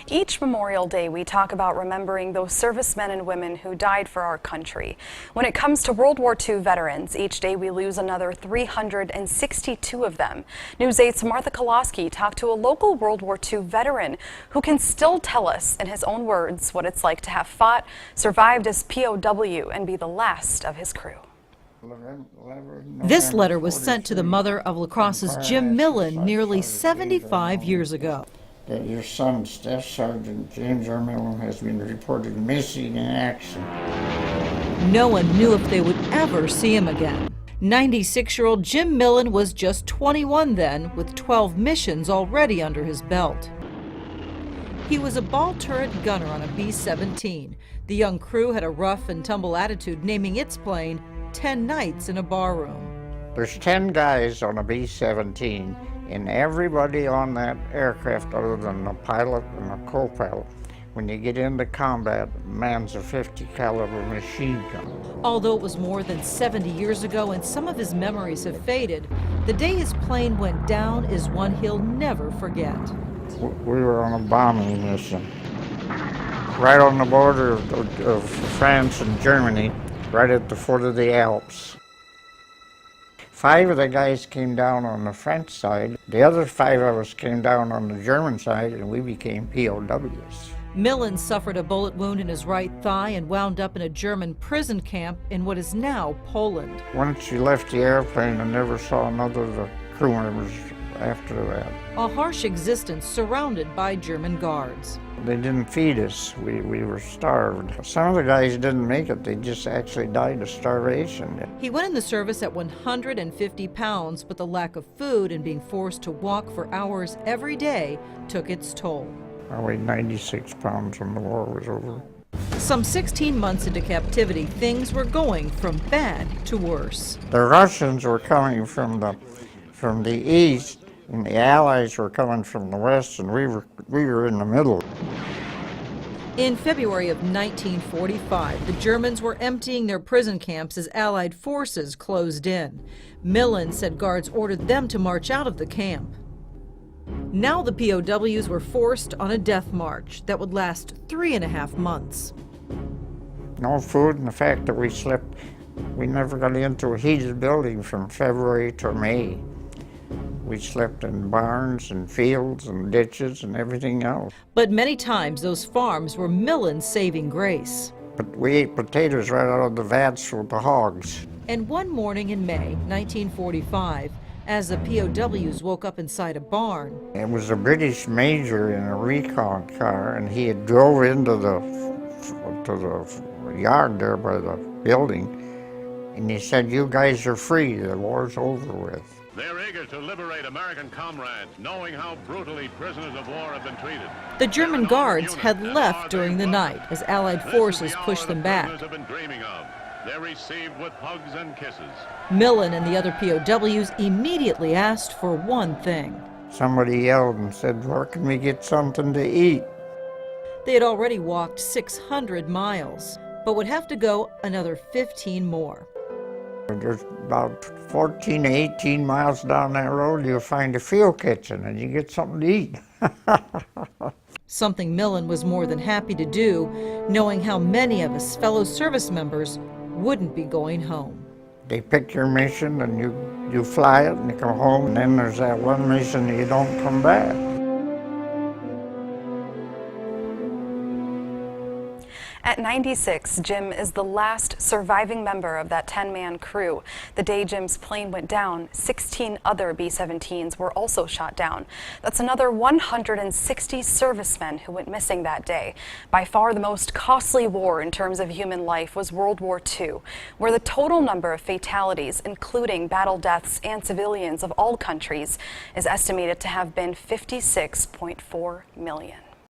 Each Memorial Day, we talk about remembering those servicemen and women who died for our country. When it comes to World War II veterans, each day we lose another 362 of them. News 8's Martha Koloski talked to a local World War II veteran who can still tell us, in his own words, what it's like to have fought, survived as POW, and be the last of his crew. This letter was sent to the mother of La Crosse's Jim Millen nearly 75 years ago. That your son, Staff Sergeant James R. Millen, has been reported missing in action. No one knew if they would ever see him again. 96-year-old Jim Millen was just 21 then, with 12 missions already under his belt. He was a ball turret gunner on a B-17. The young crew had a rough and tumble attitude, naming its plane 10 Nights in a Barroom. There's 10 guys on a B-17, and everybody on that aircraft, other than the pilot and the co-pilot, when you get into combat, mans a 50 caliber machine gun. Although it was more than 70 years ago and some of his memories have faded, the day his plane went down is one he'll never forget. We were on a bombing mission right on the border of France and Germany, right at the foot of the Alps. 5 of the guys came down on the French side. The other 5 of us came down on the German side, and we became POWs. Millen suffered a bullet wound in his right thigh and wound up in a German prison camp in what is now Poland. Once you left the airplane, I never saw another of the crew members after that. A harsh existence surrounded by German guards. They didn't feed us. We were starved. Some of the guys didn't make it. They just actually died of starvation. He went in the service at 150 pounds, but the lack of food and being forced to walk for hours every day took its toll. I weighed 96 pounds when the war was over. Some 16 months into captivity, things were going from bad to worse. The Russians were coming from the east, and the Allies were coming from the west, and we were in the middle. In February of 1945, the Germans were emptying their prison camps as Allied forces closed in. Millen said guards ordered them to march out of the camp. Now the POWs were forced on a death march that would last 3.5 months. No food, and the fact that we never got into a heated building from February to May. We slept in barns and fields and ditches and everything else. But many times those farms were Millen's saving grace. But we ate potatoes right out of the vats with the hogs. And one morning in May 1945, as the POWs woke up inside a barn. It was a British major in a recon car, and he had drove into the yard there by the building, and he said, "You guys are free, the war's over with." They're eager to liberate American comrades, knowing how brutally prisoners of war have been treated. The German guards had left during the night as Allied forces pushed them back. They're received with hugs and kisses. Millen and the other POWs immediately asked for one thing. Somebody yelled and said, "Where can we get something to eat?" They had already walked 600 miles, but would have to go another 15 more. There's about 14 to 18 miles down that road, you'll find a field kitchen and you get something to eat. Something Millen was more than happy to do, knowing how many of his fellow service members wouldn't be going home. They pick your mission and you fly it and you come home, and then there's that one mission that you don't come back. At 96, Jim is the last surviving member of that 10-man crew. The day Jim's plane went down, 16 other B-17s were also shot down. That's another 160 servicemen who went missing that day. By far the most costly war in terms of human life was World War II, where the total number of fatalities, including battle deaths and civilians of all countries, is estimated to have been 56.4 million.